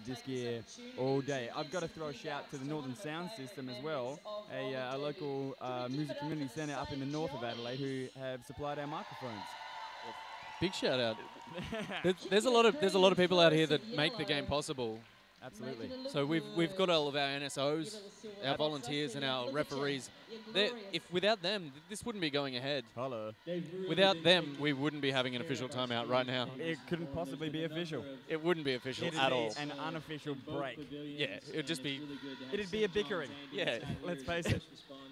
this gear all day. I've got to throw a shout to the Northern Sound System as well, a local music community centre up in the north of Adelaide who have supplied our microphones. Big shout out. There's a lot of people out here that make the game possible. Absolutely. So we've got all of our NSOs, our volunteers, and our referees. If without them, this wouldn't be going ahead. Hello. Without them, we wouldn't be having an official timeout right now. It couldn't possibly be official. It wouldn't be official It'd at be all. an unofficial break. Yeah, it'd just be. It'd be a bickering. Yeah, let's face it.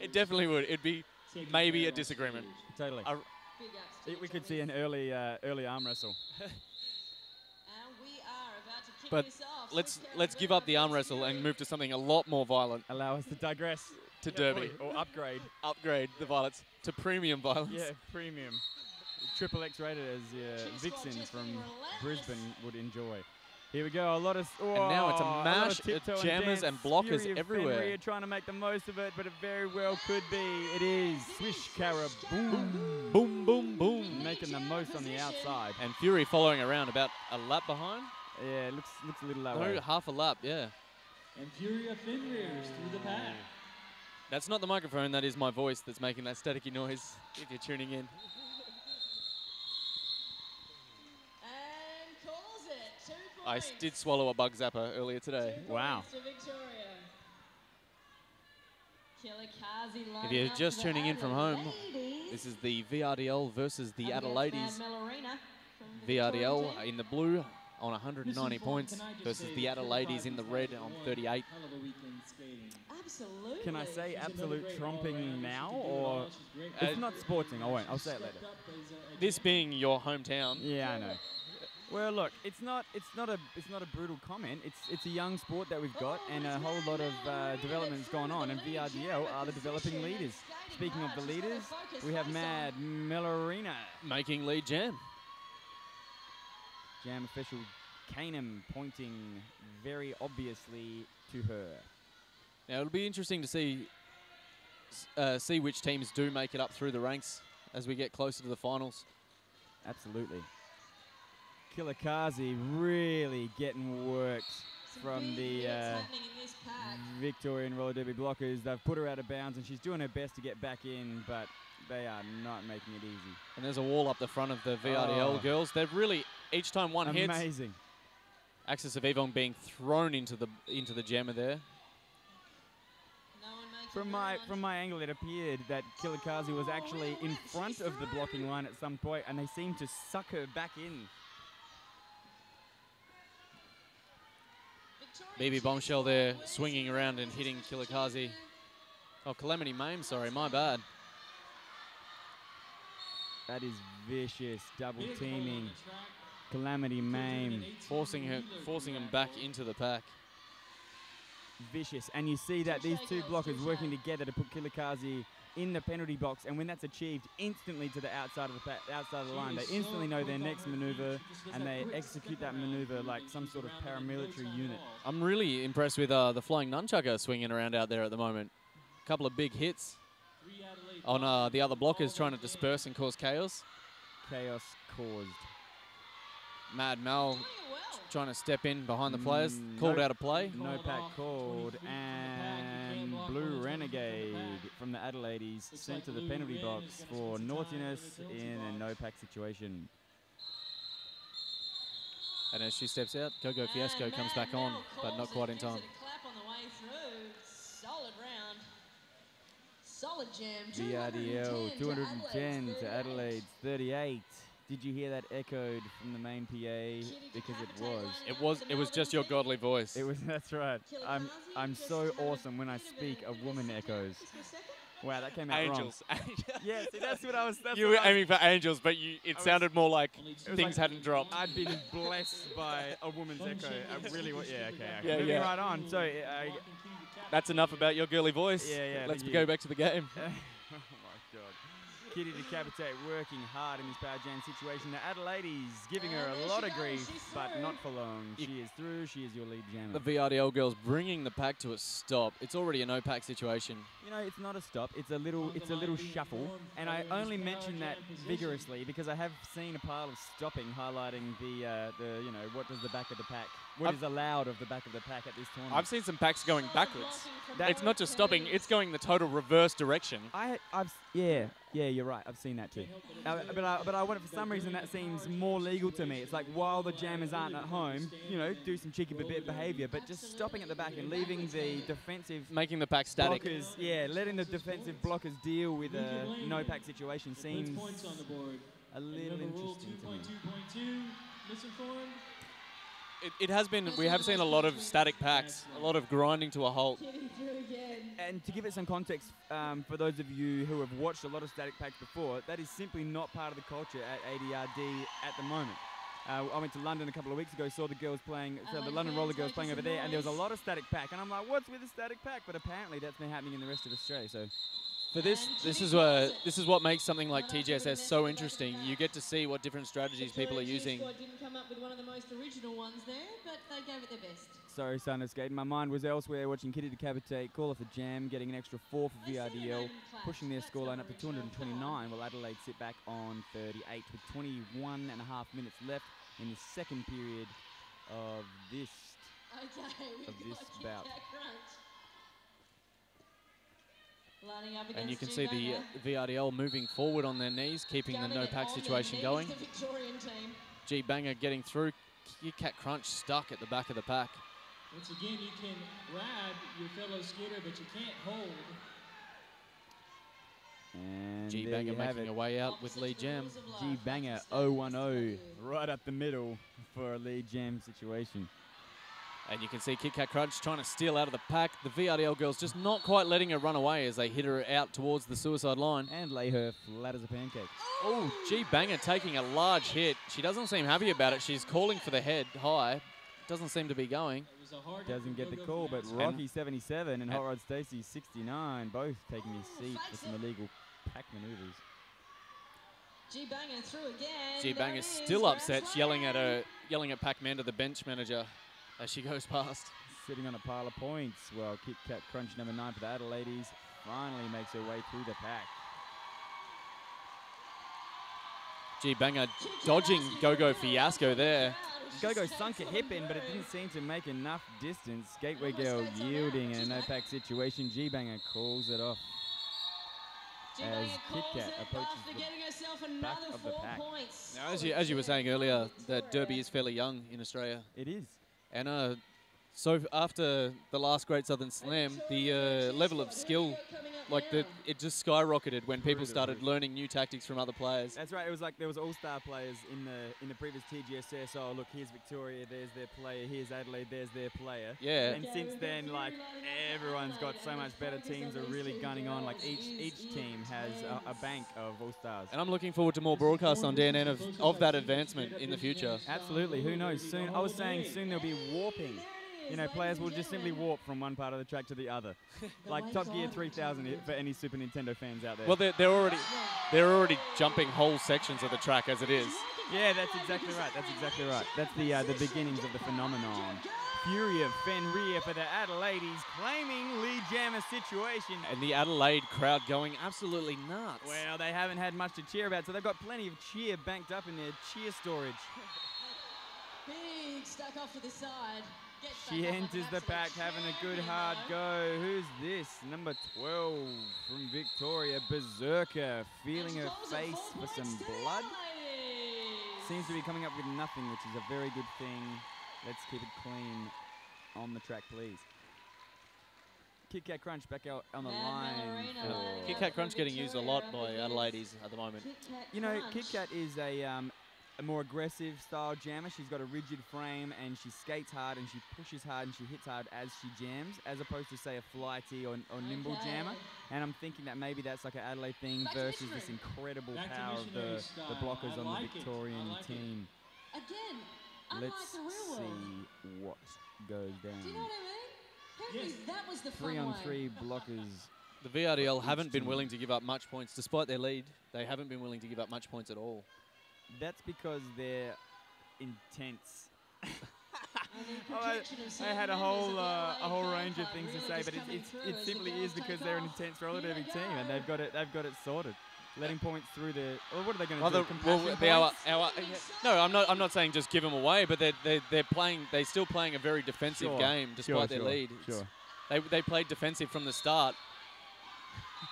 It definitely would. It'd be maybe a disagreement. Totally. We could see an early arm wrestle. But let's give up the arm wrestle and move to something a lot more violent. Allow us to digress. To Derby. Or upgrade. Upgrade the violence to premium violence. Yeah, premium. Triple X rated as Vixen from Brisbane would enjoy. Here we go, a lot of... and now it's a mash, jammers and blockers everywhere. Fenrir trying to make the most of it, but it very well could be. It is. Swish, Cara, boom. Boom, boom, boom. Making the most on the outside. And Fury following around about a lap behind. Yeah, it looks a little that way. No, half a lap, yeah. And Fury of Fenrir's through the pack. That's not the microphone, that is my voice that's making that staticky noise if you're tuning in. I did swallow a bug zapper earlier today. Wow. If you're just tuning in from home, this is the VRDL versus the Adelaides. VRDL in the blue on 190 points versus the Adelaides in the red on 38. Can I say absolute tromping now, or it's not sporting? I won't. I'll say it later. This being your hometown. Yeah, I know. Well, look, it's not a brutal comment. It's a young sport that we've got, and a whole lot of development's gone on, and VRDL are the developing leaders. Speaking of the leaders, we have Mad Melorina making lead jam. Jam official Kanem pointing very obviously to her. Now it'll be interesting to see which teams do make it up through the ranks as we get closer to the finals. Absolutely. Kilikazi really getting worked from the Victorian roller derby blockers. They've put her out of bounds and she's doing her best to get back in, but they are not making it easy. And there's a wall up the front of the VRDL girls. They've really, each time one hits, amazing. Axis of Evon being thrown into the jammer there. From my angle, it appeared that Kilikazi was actually in front of the blocking line at some point, and they seemed to suck her back in. BB Bombshell there, swinging around and hitting Kilikazi. Oh, Calamity Mame, sorry, my bad. That is vicious, double teaming. Calamity Mame. Forcing him back into the pack. Vicious, and you see that these two blockers working together to put Kilikazi in the penalty box, and when that's achieved, instantly to the outside of the line, they instantly know their next maneuver, and they execute that maneuver like some sort of paramilitary unit. I'm really impressed with the flying nunchucker swinging around out there at the moment. A couple of big hits on the other blockers trying to disperse and cause chaos. Chaos caused. Mad Mel trying to step in behind the players. Called out a play. No pack called. And Blue Renegade from the Adelaides sent to the penalty box for naughtiness in a no pack situation. And as she steps out, Go-Go Fiasco comes back on, but not quite in time. Solid jam. VRDL 210 to Adelaide's 38. Did you hear that echoed from the main PA? Because it was just your godly voice. It was. That's right. I'm so awesome when I speak. A woman echoes. Wow, that came out angels. wrong. Yeah, see, that's what I was. You were aiming for angels, but it sounded more like things hadn't dropped. I'd been blessed by a woman's echo. I really was. Yeah, okay. Yeah, moving right on. So. That's enough about your girly voice. Yeah. Let's go back to the game. Oh my God. Kitty Decapitate working hard in this power jam situation. The Adelaides giving her a lot of grief, but not for long. She is through. She is your lead jammer. The VRDL girls bringing the pack to a stop. It's already a no pack situation. You know, it's not a stop. It's a little shuffle, and I only mention that vigorously because I have seen a pile of stopping highlighting the what does the back of the pack what is allowed of the back of the pack at this tournament. I've seen some packs going backwards. It's not just stopping; it's going the total reverse direction. Yeah, you're right. I've seen that too. But I want, for some reason, that seems more legal to me. It's like while the jammers aren't at home, you know, do some cheeky bit behaviour, but just stopping at the back and leaving the defensive, making the pack static. Blockers, letting the defensive blockers deal with a no pack situation seems a little interesting to me. Misinformed. It has been, we have seen a lot of static packs, a lot of grinding to a halt. And to give it some context, for those of you who have watched a lot of static packs before, that is simply not part of the culture at ADRD at the moment. I went to London a couple of weeks ago, saw the girls playing, the London Roller girls playing over there, and there was a lot of static pack. And I'm like, what's with the static pack? But apparently that's been happening in the rest of Australia. So for this is what makes something like TGSS so interesting. You get to see what different strategies people are using. Didn't come up with one of the most original ones there, but they gave it their best. Sorry, Sunderskate. My mind was elsewhere, watching Kitty decapitate, call off the jam, getting an extra 4 for VRDL, pushing their scoreline up to 229, while Adelaide sit back on 38 with 21 and a half minutes left in the second period of this bout. And you can see the VRDL moving forward on their knees, keeping the no-pack situation going. G Banger getting through. Kit Kat Crunch stuck at the back of the pack. Once again, you can grab your fellow skater, but you can't hold. And G Banger making a way out with lead jam. G Banger 0-1-0 right up the middle for a lead jam situation. And you can see Kit Kat Crunch trying to steal out of the pack. The VRDL girls just not quite letting her run away as they hit her out towards the suicide line. And lay her flat as a pancake. Oh, G Banger taking a large hit. She doesn't seem happy about it. She's calling for the head high. Doesn't seem to be going. Doesn't get the call, but Rocky 77 and Hot Rod Stacey 69 both taking his seat for some illegal pack maneuvers. G Banger through again. G Banger's still upset, yelling at Pac-Man, the bench manager, as she goes past. Sitting on a pile of points, while Kit Kat Crunch number 9 for the Adelaides finally makes her way through the pack. G Banger dodging Go-Go Fiasco there. Go-Go sunk a hip in, but it didn't seem to make enough distance. Gateway Girl yielding in a no-pack situation. G Banger calls it off as Kit Kat approaches the back of the pack. Now, as you were saying earlier, that Derby is fairly young in Australia. It is. And so after the last Great Southern Slam, the level of skill, it just skyrocketed when people started learning new tactics from other players. That's right. It was like there was all-star players in the previous TGSS. Oh, look, here's Victoria, there's their player. Here's Adelaide, there's their player. Yeah. And since then, like, everyone's got so much better. Teams are really gunning on. Like, each team has a bank of all-stars. And I'm looking forward to more broadcasts on DNN of that advancement in the future. Absolutely. Who knows? Soon, I was saying soon there'll be warping. You know, players will just simply warp from one part of the track to the other, like Top Gear 3000 for any Super Nintendo fans out there. Well, they're already jumping whole sections of the track as it is. Yeah, that's exactly right. That's exactly right. That's the beginnings of the phenomenon. Fury of Fenrir for the Adelaides, claiming lead jammer situation. And the Adelaide crowd going absolutely nuts. Well, they haven't had much to cheer about, so they've got plenty of cheer banked up in their cheer storage. Big stack off to the side. She enters the pack having a good hard go. Who's this? Number 12 from Victoria, Berserker, feeling her face for some blood. Seems to be coming up with nothing, which is a very good thing. Let's keep it clean on the track, please. Kit Kat Crunch back out on the line. Kit Kat Crunch getting used a lot by Adelaides at the moment. You know, Kit Kat is a more aggressive style jammer. She's got a rigid frame and she skates hard and she pushes hard and she hits hard as she jams, as opposed to, say, a flighty or nimble jammer. And I'm thinking that maybe that's like an Adelaide thing versus this incredible power of the blockers on the Victorian team. Again, let's see what goes down. Do you know what I mean? That was the 3-on-3 blockers. The VRDL haven't been willing to give up much points. Despite their lead, they haven't been willing to give up much points at all. That's because they're intense. I had a whole range of things to say, but it simply is because they're an intense roller derby team and they've got it sorted. letting points through the. Or what are they going to Well, do? no, I'm not saying just give them away, but they're playing. They're still playing a very defensive game despite their lead. Sure. They played defensive from the start.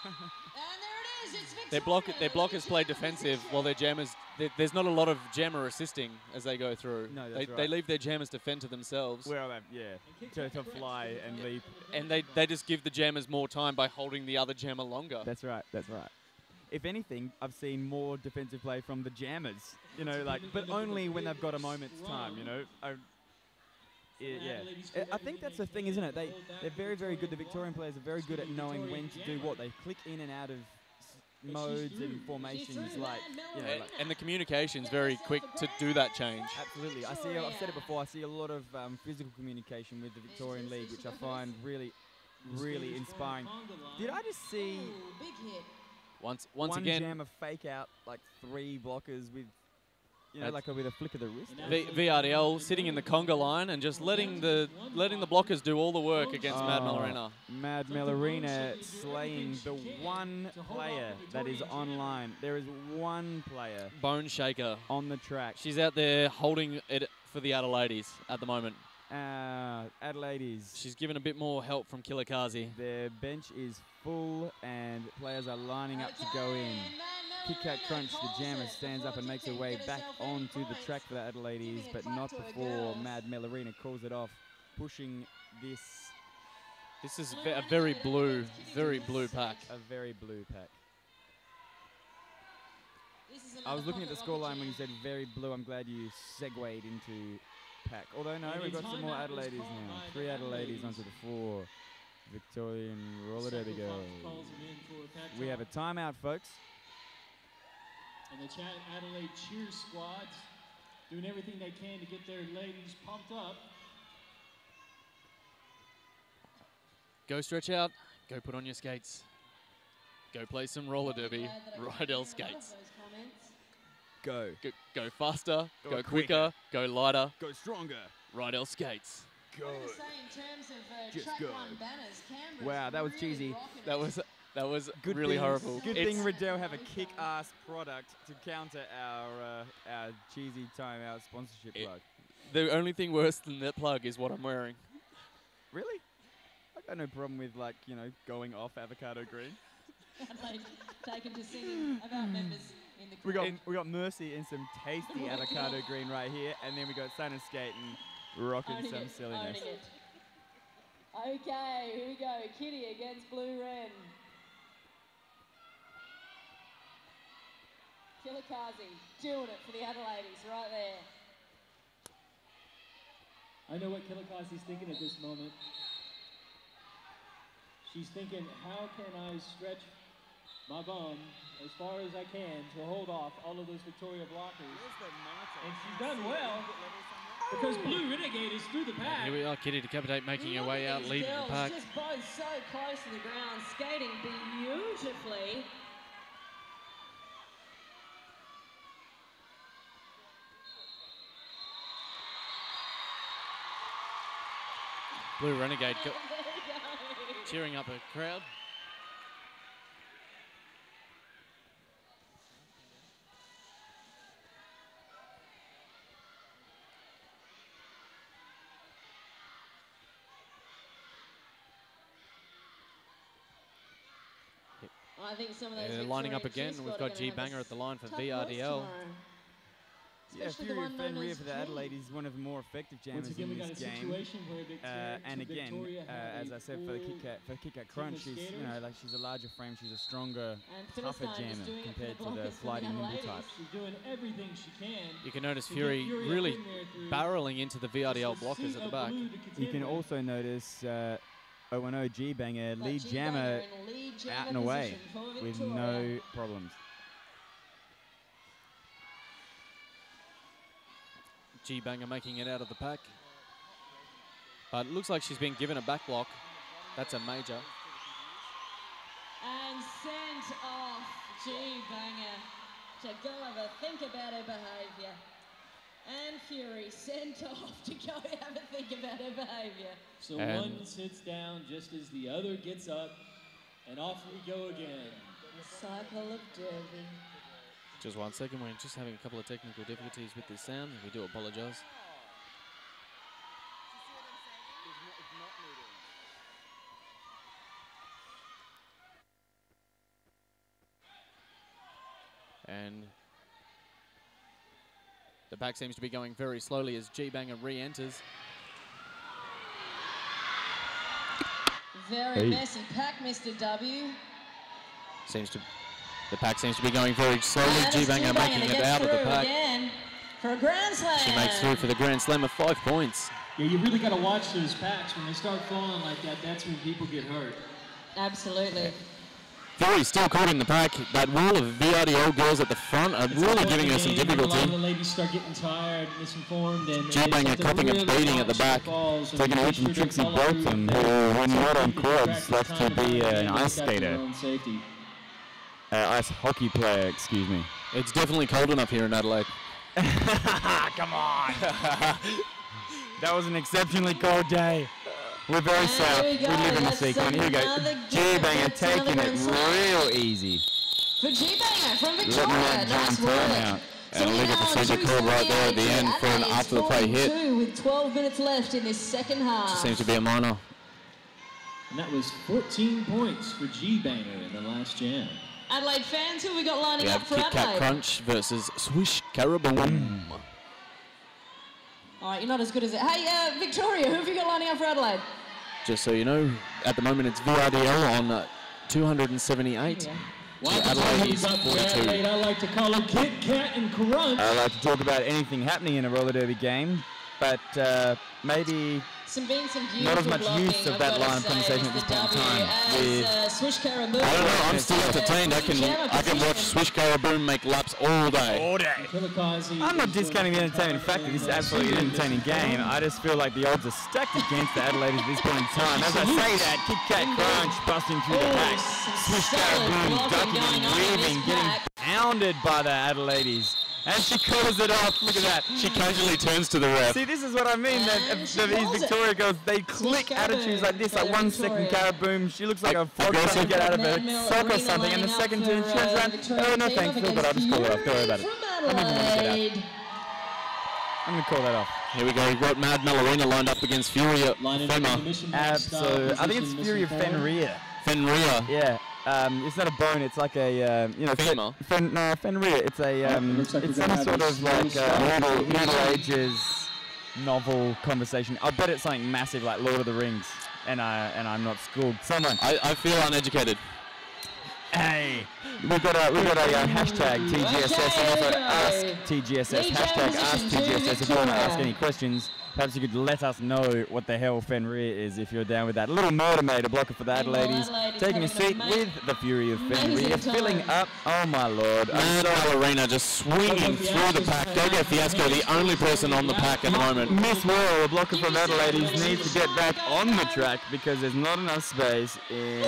And there it is. It's Their blockers play defensive while their jammers. There's not a lot of jammer assisting as they go through. No, that's right. They leave their jammers defend to themselves. Well, to fly and leap. And they just give the jammers more time by holding the other jammer longer. That's right. That's right. If anything, I've seen more defensive play from the jammers. You know, but only when they've got a moment's time. You know. I think that's the thing, isn't it? They're very, very good. The Victorian players are very good at knowing when to do what. They click in and out of modes and formations, and the communication's very quick to do that change. Absolutely. I've said it before. I see a lot of physical communication with the Victorian League, which I find really, really inspiring. Did I just see once one again jammer fake out like 3 blockers with? You know, with a flick of the wrist. VRDL sitting in the conga line and just letting the blockers do all the work against Mad Melorina. Mad Melorina slaying the one player that is online. There is one player. Bone Shaker. On the track. She's out there holding it for the Adelaides at the moment. Adelaides. She's given a bit more help from Kilikazi. Their bench is full and players are lining up to go in. Kick Cat Crunch, the jammer, stands up and makes her way back onto the track for the Adelaides, but not before Mad Melorina calls it off, pushing this. This is a very blue pack. A very blue pack. I was looking at the scoreline when you said very blue. I'm glad you segued into pack. Although, no, we've got some more Adelaides now. 3 Adelaides onto the 4. Victorian roller derby girls. We have a timeout, folks. And the Adelaide cheer squads doing everything they can to get their ladies pumped up. Go stretch out. Go put on your skates. Go play some roller derby. Rydell skates. Go faster. Go quicker. Go lighter. Go stronger. Rydell skates. Go. Just go. Wow, that was cheesy. That was really horrible. Good thing Riddell have a kick-ass product to counter our cheesy timeout sponsorship plug. The only thing worse than that plug is what I'm wearing. Really? I got no problem with going off avocado green. Taken to singing about members in the we got Mercy in some tasty avocado green right here, and then we got Sun and Skate and rocking some silliness. Okay, here we go. Kitty against Blue Wren. Kilikazi doing it for the Adelaides right there. I know what Kilikazi's thinking at this moment. She's thinking, how can I stretch my bum as far as I can to hold off all of those Victoria blockers? And she's done well because Blue Renegade is through the pack. Here we are, Kitty Decapitate making her way out, leading the pack. Just both so close to the ground, skating beautifully. Blue Renegade cheering up a crowd. I think some of those they're lining up again. We've got G Banger at the line for VRDL. Yeah, Fury of Fenrir for the Adelaide is one of the more effective jammers in this game. And again, as I said, for the Kick Cat Crunch, she's she's a larger frame, she's a stronger, tougher jammer compared to the flighty nimble type. She's doing everything she can. You can notice Fury really barreling into the VRDL blockers at the back. You can also notice O&O G Banger lead jammer out and away with no problems. G Banger making it out of the pack. But it looks like she's been given a back block. That's a major. And sent off G Banger to go have a think about her behaviour. And Fury sent off to go have a think about her behaviour. So one sits down just as the other gets up, and off we go again. Cycle of Derby. Just 1 second, we're just having a couple of technical difficulties with this sound. We do apologise. And the pack seems to be going very slowly as G-Banger re-enters. Very messy pack, Mr. W. The pack seems to be going very slowly. G-Banger making it out of the pack. Again for a Grand Slam. She makes through for the Grand Slam of 5 points. Yeah, you really got to watch those packs. When they start falling like that, that's when people get hurt. Absolutely. Fury still caught in the pack. That wall of VRDL girls at the front are really giving her some difficulty. A lot of the ladies start getting tired, misinformed, and G-Banger copping a beating at the back. Taking away from Trixie Bolton, who, when not on quads, likes to be an ice skater. Ice hockey player, excuse me. It's definitely cold enough here in Adelaide. Come on! That was an exceptionally cold day. We're very south. We live in the sequence. Here we go. G-Banger taking it real easy. For G-Banger from Victoria. Letting that jump turn out. And a legal procedure called right there at the end for an after the play hit. With 12 minutes left in this second half. Seems to be a minor. And that was 14 points for G-Banger in the last jam. Adelaide fans, who we got lining We up have for Kit Kat Adelaide? Crunch versus Swish Caraboom. All right, you're not as good as it. Hey, Victoria, who have you got lining up for Adelaide? Just so you know, at the moment it's VRDL on 278. Adelaide is 42. I like to call them Kit Kat and Crunch. I like to talk about anything happening in a roller derby game, but maybe not as much use of that line of conversation at this point in time. I don't know, I'm still entertained. I can watch Swish Caraboom make laps all day. All day. I'm not discounting the entertainment factor. This is absolutely an entertaining game. I just feel like the odds are stacked against the Adelaide at this point in time. As I say that, Kit Kat Crunch busting through the pack. Swish Caraboom ducking and weaving, getting pounded by the Adelaides. And she calls it off. Look at that. She casually turns to the ref. See, this is what I mean. That these Victoria girls, they click attitudes like this. Like 1 second Caraboom, she looks like a frog trying to get out of her sock or something. And the second turn, she turns around. Oh, no thanks, Phil, but I'll just call it off. Don't worry about it. I'm going to call that off. Here we go. We've got Mad Mallarina lined up against Fury at Fenma. Absolutely. I think it's Fury of Fenrir. Fenrir. Yeah. It's not a bone. It's like a femur. Fenrir. It's a it's some sort of like Middle Ages novel conversation. I bet it's something massive like Lord of the Rings, and I'm not schooled. Someone. I feel uneducated. Hey, we've got a hashtag TGSS and also ask TGSS. Hashtag ask TGSS if you want to ask any questions. Perhaps you could let us know what the hell Fenrir is if you're down with that. A little murder made a blocker for the Adelaides. Taking a seat with the Fury of Fenrir. Filling up. Oh my lord. Mad Mallarina just swinging through the pack. Go-Go Fiasco, the only person on the pack at the moment. Miss World, a blocker from Adelaides, needs to get back on the track because there's not enough space in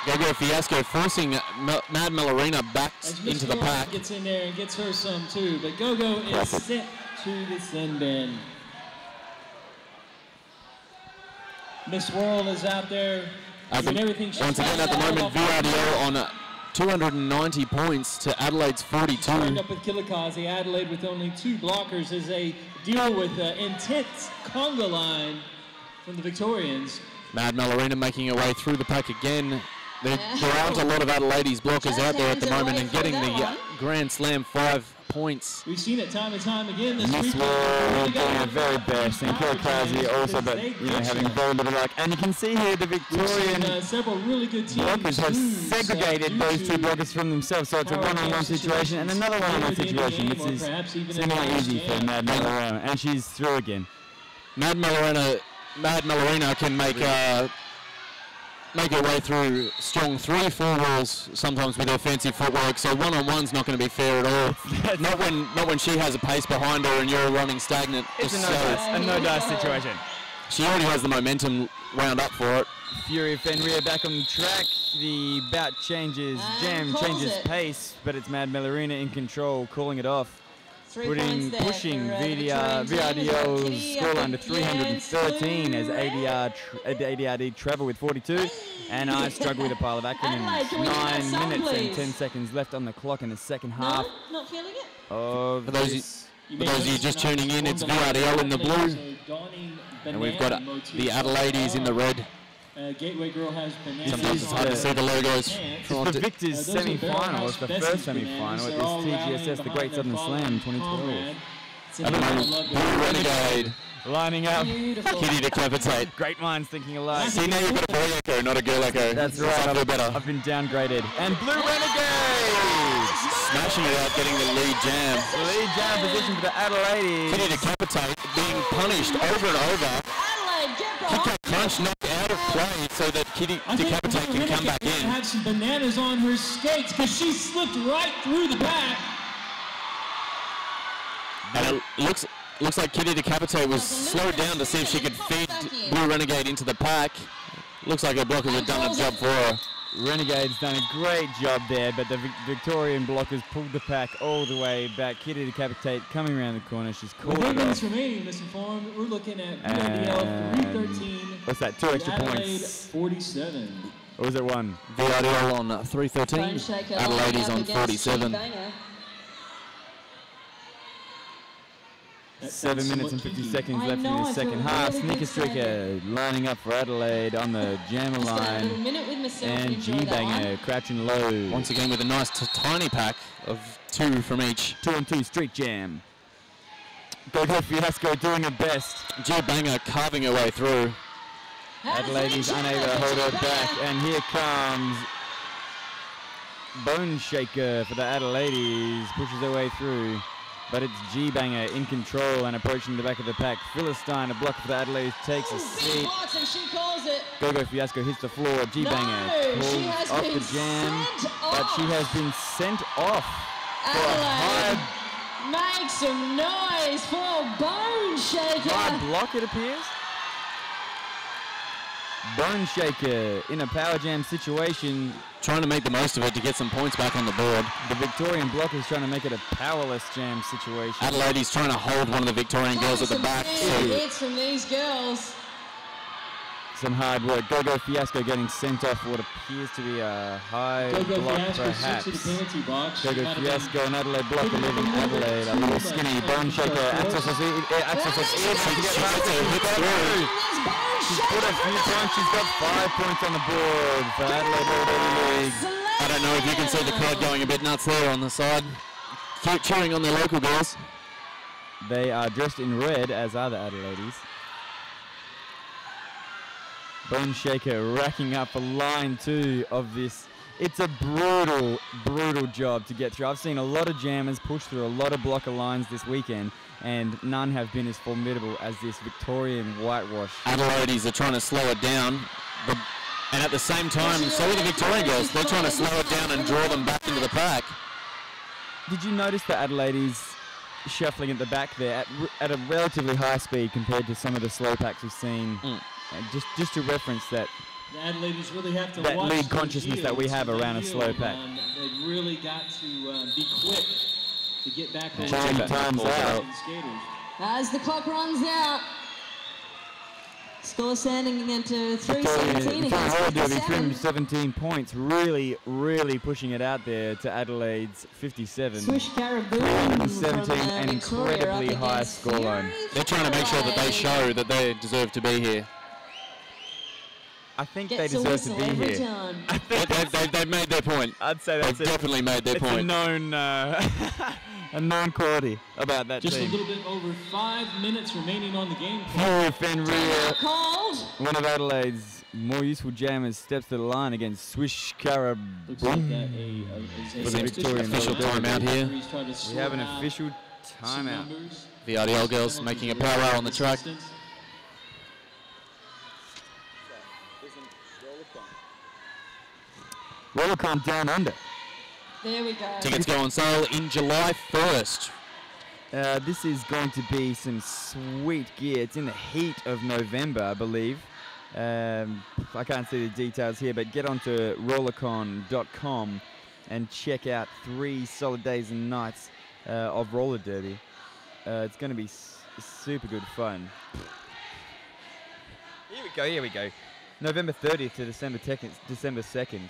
Go-Go Fiasco forcing Mad Mallarina back into the pack. Gets in there and gets her some too, but Go-Go is sent to the send bin. Miss World is out there doing everything. Once again at the moment, VRDL on 290 points to Adelaide's 42. Turned up with Kilikazi. Adelaide with only 2 blockers as they deal with intense conga line from the Victorians. Mad Mallarina making her way through the pack again. There aren't a lot of Adelaide's blockers out there at the moment and getting the Grand Slam 5 points. We've seen it time and time again this Miss week. World doing her very best, and Kilikazi also, but having very little luck. And you can see here the Victorian several really good teams blockers have segregated those 2 blockers from themselves, so it's a one-on-one situation and another one-on-one situation, which is seemingly easy for Mad Mallarina, and she's through again. Mad Mallarina can make her way through strong 3-4 walls sometimes with her fancy footwork, so one-on-one's not going to be fair at all. not when she has a pace behind her and you're running stagnant. It's a no-dice situation. She already has the momentum wound up for it. Fury of Fenrir back on the track. The bout changes, jam changes pace, but it's Mad Mallarina in control, calling it off. pushing VRDL's scoreline to 313 as ADRD travel with 42. And I struggle with a pile of acronyms. 9 minutes and 10 seconds left on the clock in the second half. Not feeling it? For those of you just tuning in, it's VRDL in the blue. And we've got the Adelaides in the red. Gateway Girl has Sometimes it's hard to see the logos. It's the Victor's semi-final. It's the first semi-final at this TGSS, the Great Southern Slam 2012. At the moment, Blue Renegade lining up. Kitty Decapitate. Great minds thinking alike. See, now you've got a boy echo, not a girl echo. That's right. I've been downgraded. And Blue Renegade! Smashing it out, getting the lead jam. The lead jam position for the Adelaides. Kitty Decapitate being punished over and over. Kick crunch knocked out of play so that Kitty Decapitate can come back in. Had some bananas on her skates because she slipped right through the back. And it looks like Kitty Decapitate was slowed down to see if she could feed Blue Renegade into the pack. Looks like her blockers have done a job for her. Renegade's done a great job there, but the Victorian blockers pulled the pack all the way back. Kitty Decapitate coming around the corner. She's caught it minutes remaining, misinformed. We're looking at VRDL 313. What's that? 2 extra points. 47. Or was it 1? VRDL on 313. Adelaide's on 47. 7 minutes and 50 seconds left in the second half. Sneaker Streaker lining up for Adelaide on the jammer line. And G-Banger crouching low. Once again with a nice tiny pack of 2 from each. 2 and 2 street jam. Go Fiasco doing her best. G-Banger carving her way through. Adelaide is unable to hold her back. And here comes Bone Shaker for the Adelaides. Pushes her way through. But it's G-Banger in control and approaching the back of the pack. Philistine, a block for the Adelaide, takes a seat. Go Fiasco hits the floor. G-Banger pulls off the jam, but she has been sent off. Adelaide, make some noise for Bone Shaker. High block, it appears. Bone Shaker in a power jam situation. Trying to make the most of it to get some points back on the board. The Victorian block is trying to make it a powerless jam situation. Adelaide's trying to hold one of the Victorian girls at the back. Hits from these girls. Some hard work. Go Fiasco getting sent off what appears to be a high block perhaps. Go Fiasco and Adelaide block are leaving Adelaide. A little skinny Bone Shaker. Access was easy to get past it. She's put a few points. She's got 5 points on the board for Adelaide All League. I don't know if you can see the crowd going a bit nuts there on the side. Keep cheering on their local girls. They are dressed in red, as are the Adelaides. Bone Shaker racking up for line 2 of this. It's a brutal, brutal job to get through. I've seen a lot of jammers push through a lot of blocker lines this weekend, and none have been as formidable as this Victorian whitewash. Adelaides are trying to slow it down, and at the same time, so are the Victorian girls. They're trying to slow it down and draw them back into the pack. Did you notice the Adelaides shuffling at the back there at a relatively high speed compared to some of the slow packs we've seen? Just to reference that. The Adelaides really have to that watch lead consciousness that we have around a slow pack. They've really got to be quick to get back to time's out. As the clock runs out. Score standing into 317 against 57. 17 points, really, really pushing it out there to Adelaide's 57. Swish Caribou 317, an incredibly high scoreline. They're trying to make sure that they show that they deserve to be here. I think they deserve to be here. They've made their point. I'd say that's They've definitely made their point. A known quality about that Just team. Just a little bit over 5 minutes remaining on the game. Fury Fenrir, one of Adelaide's more useful jammers, steps to the line against Swish Caribou. For the Victorian official timeout here. We have an official timeout. The VRDL girls making a power on the track. Rollercon Down Under. There we go. Tickets go on sale in July 1st. This is going to be some sweet gear. It's in the heat of November, I believe. I can't see the details here, but get onto rollercon.com and check out 3 solid days and nights of roller derby. It's going to be super good fun. Here we go. November 30th to December 2nd.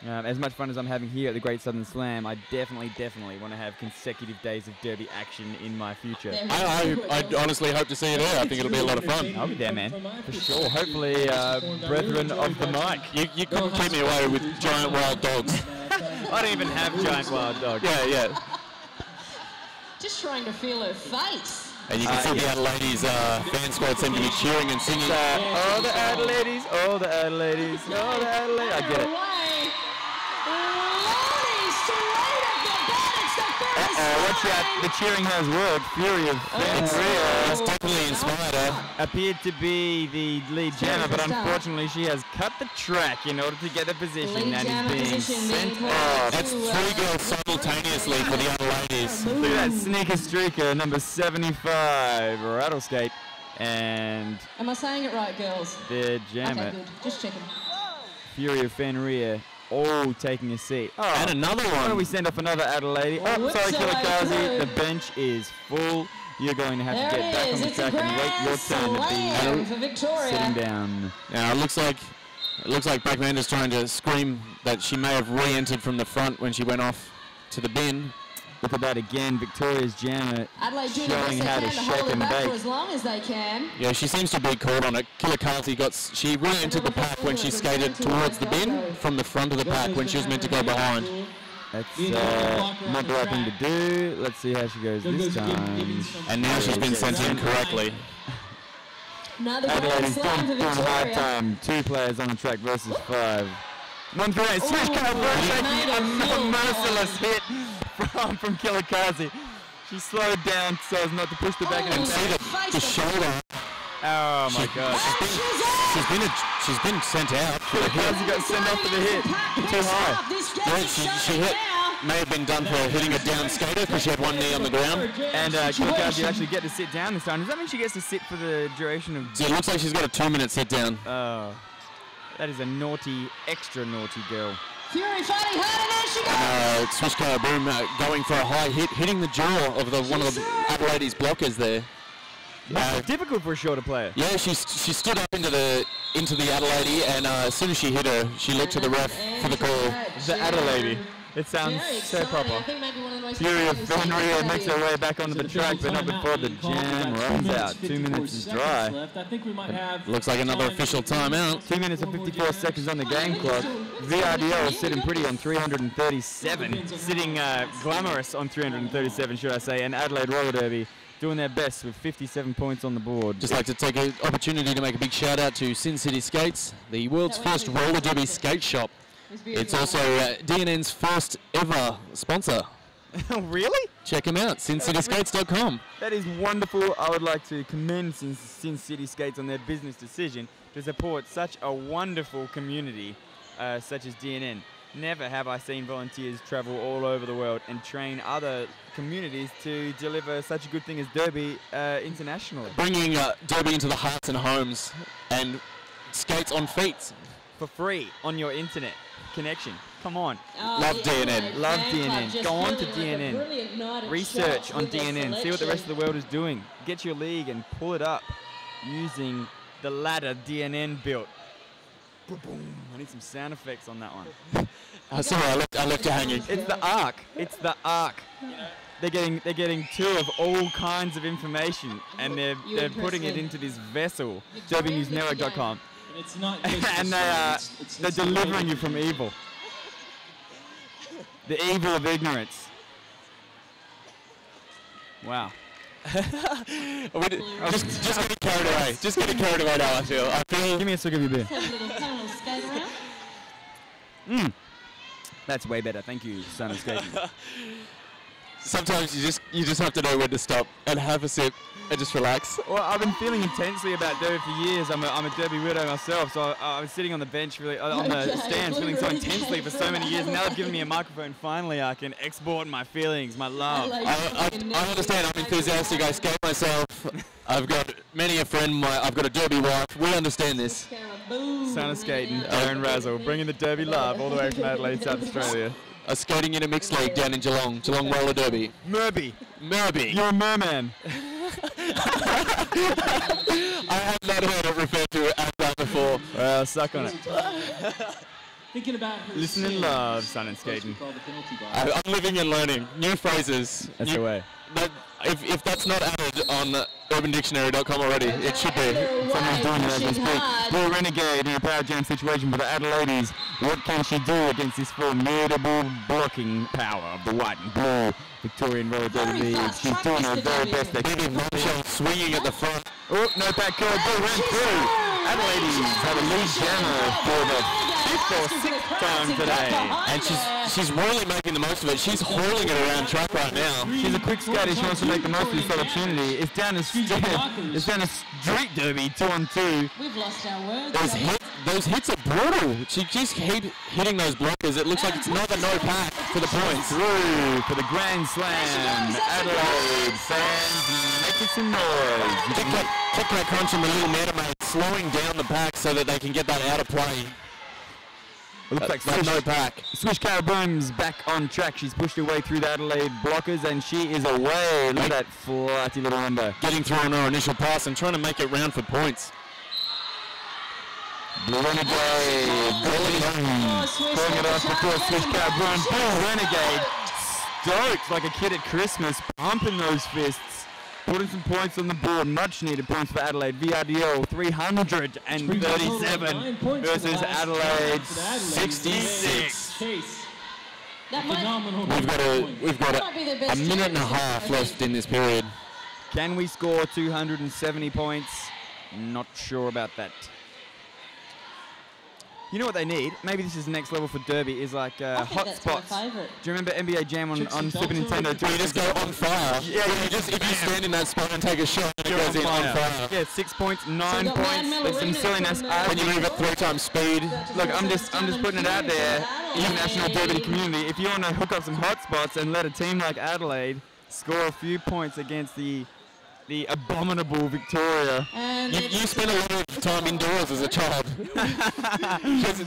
As much fun as I'm having here at the Great Southern Slam, I definitely want to have consecutive days of derby action in my future. I honestly hope to see you there. I think it'll be a lot of fun. I'll be there, man, for sure. Hopefully, brethren of the mic. You couldn't keep me away with giant wild dogs. I don't even have giant wild dogs. Yeah. Just trying to feel her face. And you can see the Adelaide's fan squad seem to be cheering and singing. All the Adelaides, all the Adelaides, all the Adelaides. I get it. Watch out, the cheering has worked. Fury of Fenrir. It's definitely inspired her. Appeared to be the lead jammer, but unfortunately she has cut the track in order to get the position and is being sent off. That's 3 girls simultaneously for the Adelaides. Look at that sneaker streaker, number 75, Rattleskate, and... Am I saying it right, girls? The jammer. Okay, good. Just checking. Fury of Fenrir. Oh, taking a seat. Oh, and another one. Why don't we send off another Adelaide? Oh, sorry, Kilikazi. The bench is full. You're going to have to get back on the track and wait your turn to be sitting down. Now it looks like Beck Mander's trying to scream that she may have re-entered from the front when she went off to the bin. Look at that again, Victoria's jammer showing how to shake and bake. For as long as they can. Yeah, she seems to be caught on it. Kilikazi she re-entered the pack when she skated towards the bin from the front of the pack when she was meant to go behind. That's not the right thing to do. Let's see how she goes this time. And now she's been sent in correctly. Adelaide is doing hard time. 2 players on the track versus 5. 1-3, switch car, a merciless hit from Kilikazi. She slowed down so as not to push the back and see the shoulder. Oh my God! She's been sent out. Kilikazi got sent off for the hit. Too high. Yeah, she hit. May have been done for hitting a down skater because she had 1 knee on the ground. And Kilikazi actually get to sit down this time. Does that mean she gets to sit for the duration of? So it looks like she's got a 2-minute sit down. Oh. That is a naughty, extra naughty girl. Fury fighting hard, and there she goes. Swishka Boom going for a high hit, hitting the jaw of one of the Adelaide's blockers there. Difficult for a shorter player. Yeah, she stood up into the Adelaide, and as soon as she hit her, she looked to the ref for the call. The Adelaide. It sounds so proper. Fury of Fenrir makes her way back onto the track, but not before the jam runs out. 2 minutes is dry. Looks like another official timeout. 2 minutes and 54 seconds on the game clock. VRDL is sitting pretty on 337. Sitting glamorous on 337, should I say. And Adelaide Roller Derby doing their best with 57 points on the board. Just like to take an opportunity to make a big shout out to Sin City Skates, the world's first roller derby skate shop. It's also DNN's first ever sponsor. Really? Check them out, sincityskates.com. That is wonderful. I would like to commend Sin City Skates on their business decision to support such a wonderful community such as DNN. Never have I seen volunteers travel all over the world and train other communities to deliver such a good thing as derby internationally. Bringing derby into the hearts and homes and skates on feet. For free on your internet connection. Come on. Love DNN. Love DNN. Go on to DNN. Research on DNN. See what the rest of the world is doing. Get your league and pull it up using the ladder DNN built. Boom. I need some sound effects on that one. Sorry, I left you hanging. It's the arc. It's the arc. They're getting 2 of all kinds of information, and they're putting it into this vessel. DerbyNewsNetwork.com. It's not and they're delivering you from evil. The evil of ignorance. Wow. just getting carried away. Just getting carried away now, I feel. Give me a swig of your beer. That's way better. Thank you, Son of Skating. Sometimes you just have to know when to stop and have a sip and just relax. Well, I've been feeling intensely about derby for years. I'm a derby weirdo myself, so I was sitting on the bench, really on the stands, feeling so intensely for so many years. And now they've given me a microphone. Finally, I can export my feelings, my love. I understand. I'm enthusiastic. I skate myself. I've got many a friend. I've got a derby wife. We understand this. Son of Skating, Aaron Razzle, bringing the derby love all the way from Adelaide, South Australia. are skating in a mixed league down in Geelong Roller Derby. Murby. You're a merman. I have not heard it referred to as that before. Well, suck on it. Thinking about her Listen and love, sun and skating. I'm living and learning. New phrases. That's the way. If that's not added on urbandictionary.com already, it should be. Someone's doing it as we speak. Blue Renegade in a power jam situation for the Adelaides. What can she do against this formidable blocking power of the white and blue Victorian Roller Derby League? She's doing her very best. Bombshell swinging at the front. Oh, no back curve. Blue ran through. Adelaides have a lead jammer for the 5th or 6th time today. And she's really making the most of it. She's hauling it around track right now. She's a quick skater. She wants to make the most of this opportunity. It's down a street derby, 2-on-2. We've lost our words. Those hits are brutal. She just keeps hitting those blockers. It looks like it's another no pack for the points. Through for the Grand Slam. Adelaide fans making some noise. Kick that crunch and the little metamate slowing down the pack so that they can get that out of play. It looks like that no pack. Swish Caraboom's back on track. She's pushed her way through the Adelaide blockers and she is away. Look at that flighty little window. Getting through on her initial pass and trying to make it round for points. Blue Renegade. Pulling it off before Swish Caraboom. Blue Renegade stoked like a kid at Christmas, pumping those fists. Putting some points on the board, much needed points for Adelaide. VRDL 337 versus Adelaide 66. We've got a minute and a half left in this period. Can we score 270 points? Not sure about that. You know what they need? Maybe this is the next level for Derby, is like hot spots. Do you remember NBA Jam on Super Nintendo? You just go on fire. Yeah, if you stand in that spot and take a shot, it goes in on fire. Yeah, 6 points, 9 points. There's some silliness. When you move at 3 times speed. Look, I'm just putting it out there. International Derby community. If you want to hook up some hot spots and let a team like Adelaide score a few points against the abominable Victoria. You spent a lot of time indoors as a child.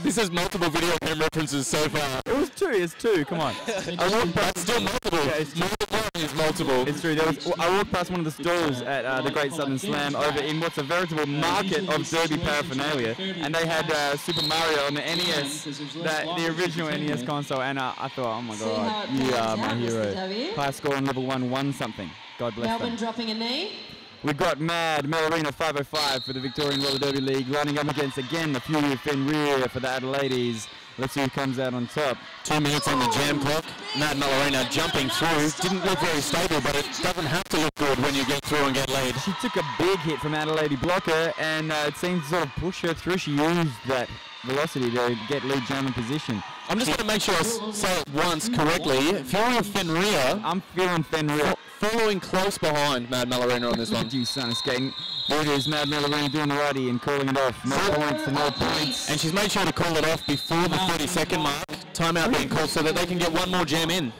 This has multiple video game references so far. It's two, come on. That's still multiple. Yeah, more than one is multiple. It's true. I walked past one of the stalls at the Great Southern Slam over in what's a veritable market of Derby paraphernalia, and they had Super Mario on the NES, the original NES console, and I thought, oh my god, you are my hero. High score on level 1 won something. God bless Melbourne them. dropping a knee. We've got Mad Melorina 505 for the Victorian Roller Derby League, lining up against again the Fury of Fenrir for the Adelaides. Let's see who comes out on top. 2 minutes on the jam clock. Mad Melorina jumping through. Didn't look very stable, but it doesn't have to look good when you get through and get laid. She took a big hit from Adelaide blocker, and it seemed to sort of push her through. She used that velocity to get lead jam in position. I'm just going to make sure I say it once correctly. Fury of Fenrir. I'm feeling Fenrir. Following close behind Mad Melorina on this one. You son of skating. There it is, Mad Melorina doing the righty and calling it off. No points to no points. And she's made sure to call it off before the 30-second mark. Timeout being called so that they can get one more jam in.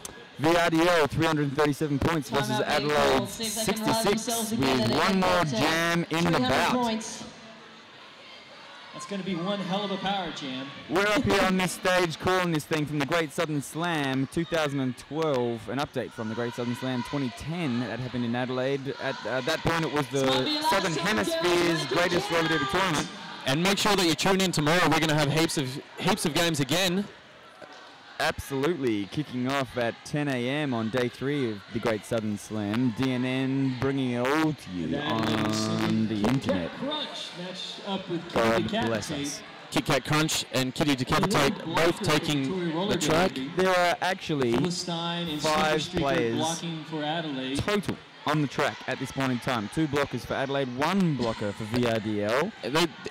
VRDL 337 points versus Adelaide 66 with one more jam in the bout. That's going to be one hell of a power jam. We're up here on this stage calling this thing from the Great Southern Slam 2012. An update from the Great Southern Slam 2010 that happened in Adelaide. At that point, it was the Southern Hemisphere's greatest roller derby tournament. And make sure that you tune in tomorrow. We're going to have heaps of games again. Absolutely, kicking off at 10 a.m. on day 3 of the Great Southern Slam. DNN bringing it all to you on the internet. God bless us. Kit Kat Crunch and Kitty Decapitate both taking the track. There are actually 5 players total on the track at this point in time. 2 blockers for Adelaide, 1 blocker for VRDL.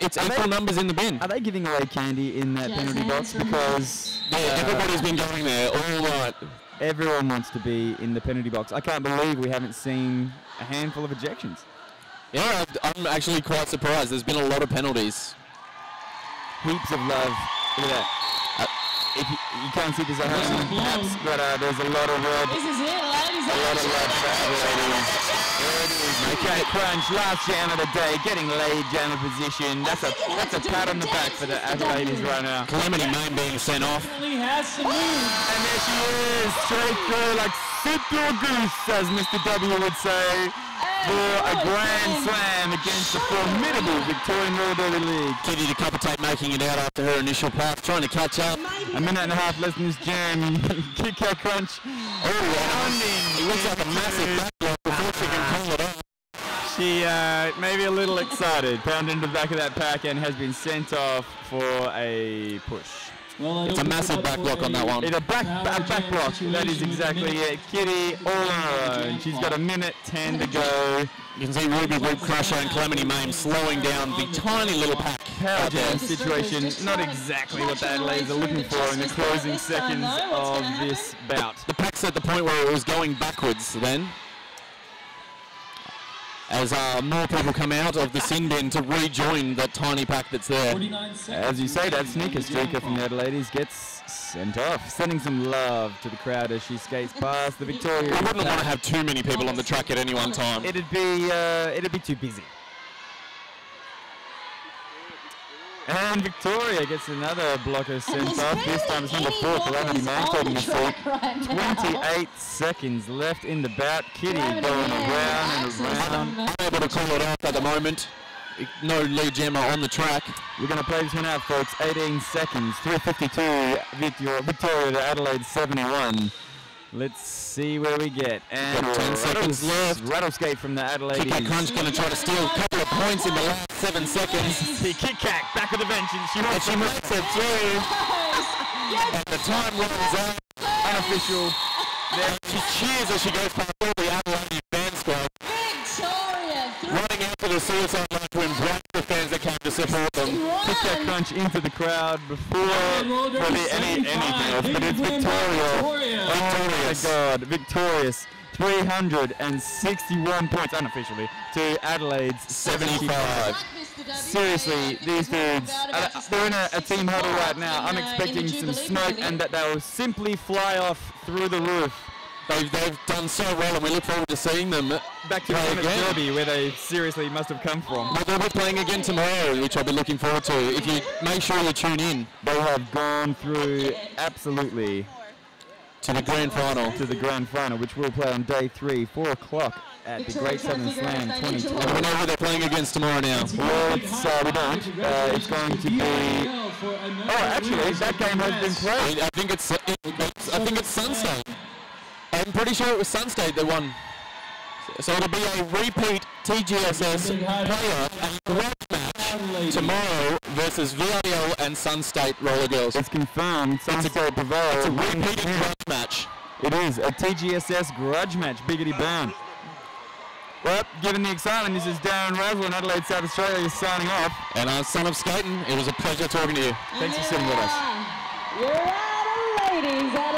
It's equal numbers in the bin. Are they giving away candy in that penalty box? Because everybody's been going there all night. Everyone wants to be in the penalty box. I can't believe we haven't seen a handful of ejections. Yeah, I'm actually quite surprised. There's been a lot of penalties. Heaps of love. Look at that. you can't see this at home, perhaps, but there's a lot of red. This is it, ladies. A lot of red for Adelaide. There it is. Okay, Crunch, last jam of the day, getting laid jam of position. That's a pat on the back for the Adelaide's right now. Calamity Main being sent off. Has some moves. And there she is, straight through like sit through a goose, as Mr. W would say, for a grand slam against the formidable Victorian Roller Derby League. Kitty Decapitate making it out after her initial path, trying to catch up. A minute and a half left in this jam. Kick out Crunch. It looks like a massive backlog before she can call it off. She maybe a little excited, pounded into the back of that pack and has been sent off for a push. Well, it's a massive back block on that one. It's a back block. That is exactly it. Kitty all on her own. She's got a minute 10 to go. You can see Ruby Root Crusher and Calamity Mame slowing down the tiny little pack. Power jam situation, not exactly what the Adelaides are looking for in the closing seconds of this bout. The pack's at the point where it was going backwards then, as more people come out of the sin bin to rejoin that tiny pack that's there. As you say, that sneaker streaker from the Adelaides gets sent off, sending some love to the crowd as she skates past the Victoria. We wouldn't want to have too many people on the track at any one time. It'd be too busy. And Victoria gets another blocker sent off. This time it's number 4, Calamity Mame taking a seat. 28 seconds left in the bout. Kitty going around and around. Unable to call it off at the moment. No lead jammer on the track. We're going to play this one out, folks. 18 seconds. 3:52. Victoria to Adelaide 71. Let's see where we get. And 10 seconds left. Rattleskate from the Adelaide. Kick Crunch going to try to steal a couple of points in the last 7 seconds. See Kick back of the bench, and she makes it through. And the time runs out. Unofficial. There she cheers as she goes past all the Adelaide fan squad. Victoria running out to the suicide line to embrace the fans that came to support them. Kick Crunch into the crowd before anything else, but it's Victoria. Oh my God, victorious. 361 points unofficially to Adelaide's 75. Seriously, these dudes, they're in a team huddle right now. I'm expecting some smoke and that they'll simply fly off through the roof. They've done so well, and we look forward to seeing them back to the Derby, where they seriously must have come from. Well, they'll be playing again tomorrow, which I'll be looking forward to. If you make sure you tune in. They have gone through absolutely to the grand final. To the grand final, which we'll play on day 3, 4 o'clock at the Great Southern Slam 2020. We know who they're playing against tomorrow now. Well, we don't. It's going to be. Oh, actually, that game has been played. I think it's Sunstate. I'm pretty sure it was Sunstate that won. So it'll be a repeat TGSS player and grudge match tomorrow versus VRDL and Sunstate Roller Girls. It's confirmed. Sunstate prevails. It's a repeated grudge match. It is a TGSS grudge match. Biggity bam. Well, given the excitement, this is Darren Razzle in Adelaide, South Australia, signing off. And our son of skating, it was a pleasure talking to you. Thanks for sitting with us. You're Adelaide's